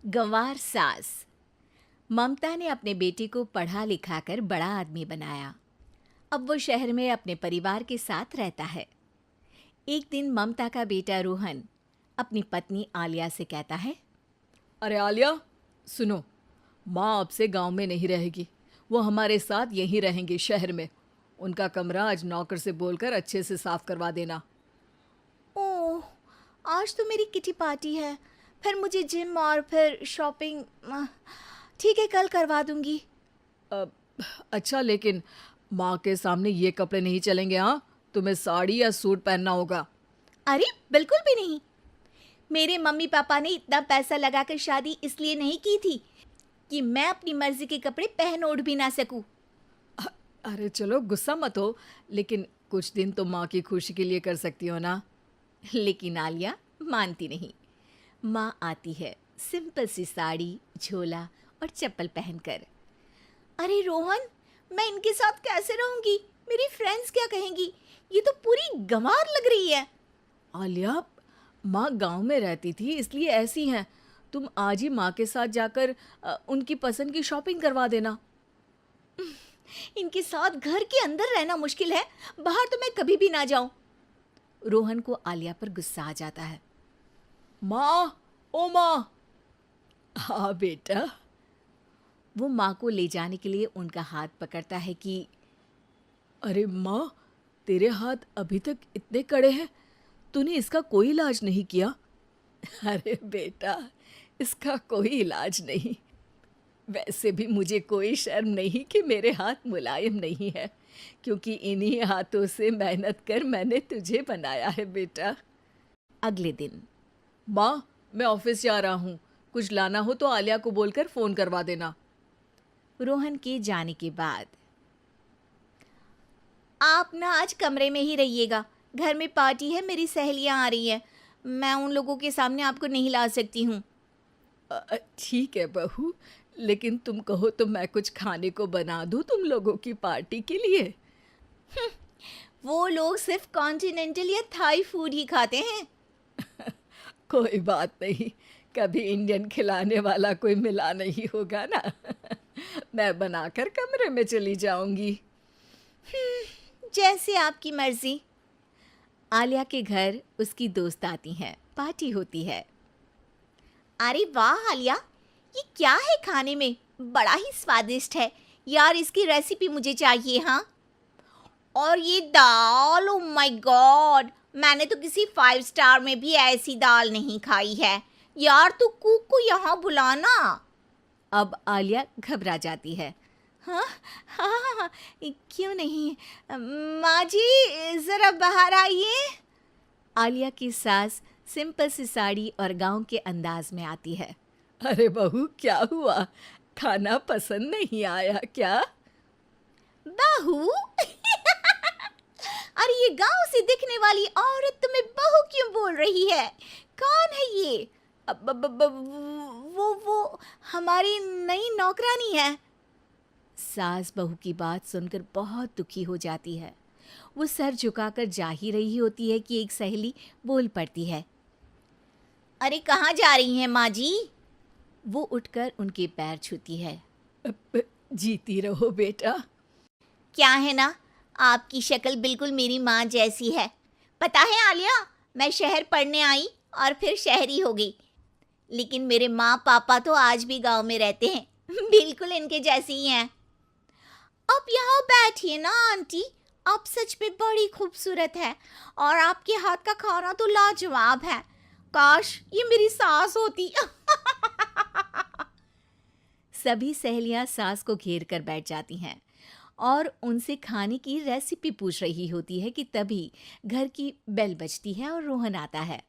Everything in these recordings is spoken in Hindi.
गंवार सास। ममता ने अपने बेटे को पढ़ा लिखाकर बड़ा आदमी बनाया। अब वो शहर में अपने परिवार के साथ रहता है। एक दिन ममता का बेटा रोहन अपनी पत्नी आलिया से कहता है, अरे आलिया, सुनो, माँ अब से गांव में नहीं रहेगी। वो हमारे साथ यहीं रहेंगी शहर में। उनका कमरा आज नौकर से बोलकर अच्छे से साफ करवा देना। ओह, आज तो मेरी किटी पार्टी है, फिर मुझे जिम और फिर शॉपिंग। ठीक है, कल करवा दूंगी। अ, अच्छा, लेकिन माँ के सामने ये कपड़े नहीं चलेंगे। हाँ, तुम्हें साड़ी या सूट पहनना होगा। अरे बिल्कुल भी नहीं। मेरे मम्मी पापा ने इतना पैसा लगाकर शादी इसलिए नहीं की थी कि मैं अपनी मर्जी के कपड़े पहन ओढ़ भी ना सकूं। अरे चलो, गुस्सा मत हो, लेकिन कुछ दिन तो माँ की खुशी के लिए कर सकती हो ना। लेकिन आलिया मानती नहीं। माँ आती है सिंपल सी साड़ी, झोला और चप्पल पहनकर। अरे रोहन, मैं इनके साथ कैसे रहूंगी? मेरी फ्रेंड्स क्या कहेंगी? ये तो पूरी गंवार लग रही है। आलिया, माँ गांव में रहती थी इसलिए ऐसी हैं। तुम आज ही माँ के साथ जाकर उनकी पसंद की शॉपिंग करवा देना। इनके साथ घर के अंदर रहना मुश्किल है, बाहर तो मैं कभी भी ना जाऊं। रोहन को आलिया पर गुस्सा आ जाता है। माँ, ओ माँ। हाँ बेटा। वो माँ को ले जाने के लिए उनका हाथ पकड़ता है कि अरे माँ, तेरे हाथ अभी तक इतने कड़े हैं, तूने इसका कोई इलाज नहीं किया? अरे बेटा, इसका कोई इलाज नहीं। वैसे भी मुझे कोई शर्म नहीं कि मेरे हाथ मुलायम नहीं है, क्योंकि इन्हीं हाथों से मेहनत कर मैंने तुझे बनाया है बेटा। अगले दिन। माँ, मैं ऑफिस जा रहा हूँ। कुछ लाना हो तो आलिया को बोलकर फ़ोन करवा देना। रोहन के जाने के बाद, आप ना आज कमरे में ही रहिएगा, घर में पार्टी है, मेरी सहेलियां आ रही हैं, मैं उन लोगों के सामने आपको नहीं ला सकती हूँ। ठीक है बहू, लेकिन तुम कहो तो मैं कुछ खाने को बना दूँ तुम लोगों की पार्टी के लिए। वो लोग सिर्फ कॉन्टिनेंटल या थाई फूड ही खाते हैं। कोई बात नहीं, कभी इंडियन खिलाने वाला कोई मिला नहीं होगा ना। मैं बनाकर कमरे में चली जाऊंगी। जैसे आपकी मर्जी। आलिया के घर उसकी दोस्त आती हैं, पार्टी होती है। अरे वाह आलिया, ये क्या है खाने में? बड़ा ही स्वादिष्ट है यार, इसकी रेसिपी मुझे चाहिए। हाँ, और ये दाल, ओ माय गॉड, मैंने तो किसी 5 स्टार में भी ऐसी दाल नहीं खाई है। यार तू कुक को यहाँ बुलाना। अब आलिया घबरा जाती है। हाँ हाँ हाँ हाँ, क्यों नहीं। माँ जी ज़रा बाहर आइए। आलिया की सास सिंपल सी साड़ी और गांव के अंदाज में आती है। अरे बहू, क्या हुआ? खाना पसंद नहीं आया क्या? बहू? अरे ये गांव से दिखने वाली औरत तुम्हें बहू क्यों बोल रही है? कौन है ये? वो हमारी नई नौकरानी है। सास बहू की बात सुनकर बहुत दुखी हो जाती है। वो सर झुकाकर जा ही रही होती है कि एक सहेली बोल पड़ती है। अरे कहाँ जा रही हैं माँ जी? वो उठकर उनके पैर छूती है। जीती रहो बेटा। क्या है ना, आपकी शक्ल बिल्कुल मेरी माँ जैसी है। पता है आलिया, मैं शहर पढ़ने आई और फिर शहरी हो गई, लेकिन मेरे माँ पापा तो आज भी गांव में रहते हैं, बिल्कुल इनके जैसे ही हैं। आप यहाँ बैठिए ना आंटी, आप सच में बड़ी खूबसूरत है और आपके हाथ का खाना तो लाजवाब है। काश ये मेरी सास होती। सभी सहेलियां सास को घेर कर बैठ जाती हैं और उनसे खाने की रेसिपी पूछ रही होती है कि तभी घर की बेल बजती है और रोहन आता है।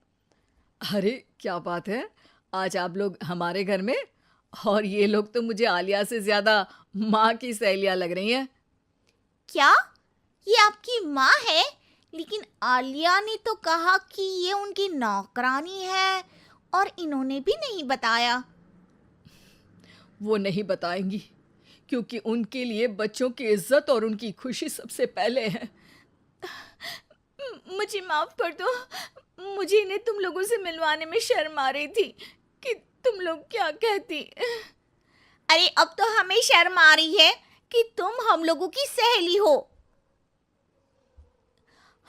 अरे क्या बात है, आज आप लोग हमारे घर में? और ये लोग तो मुझे आलिया से ज़्यादा माँ की सहेलियाँ लग रही हैं। क्या ये आपकी माँ है? लेकिन आलिया ने तो कहा कि ये उनकी नौकरानी है और इन्होंने भी नहीं बताया। वो नहीं बताएंगी, क्योंकि उनके लिए बच्चों की इज्जत और उनकी खुशी सबसे पहले है। मुझे माफ कर दो, मुझे इन्हें तुम लोगों से मिलवाने में शर्म आ रही थी। कि तुम लोग क्या कहती। अरे अब तो हमें शर्म आ रही है कि तुम हम लोगों की सहेली हो।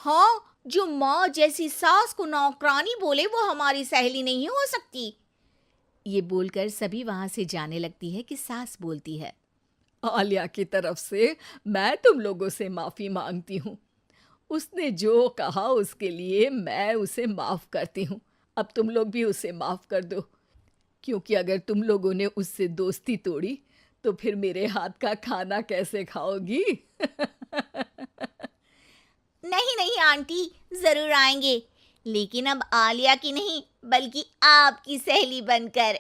हाँ, जो माँ जैसी सास को नौकरानी बोले वो हमारी सहेली नहीं हो सकती। ये बोलकर सभी वहां से जाने लगती है कि सास बोलती है, आलिया की तरफ से मैं तुम लोगों से माफ़ी मांगती हूँ। उसने जो कहा उसके लिए मैं उसे माफ़ करती हूँ। अब तुम लोग भी उसे माफ़ कर दो, क्योंकि अगर तुम लोगों ने उससे दोस्ती तोड़ी तो फिर मेरे हाथ का खाना कैसे खाओगी? नहीं नहीं आंटी, जरूर आएंगे, लेकिन अब आलिया की नहीं बल्कि आपकी सहेली बनकर।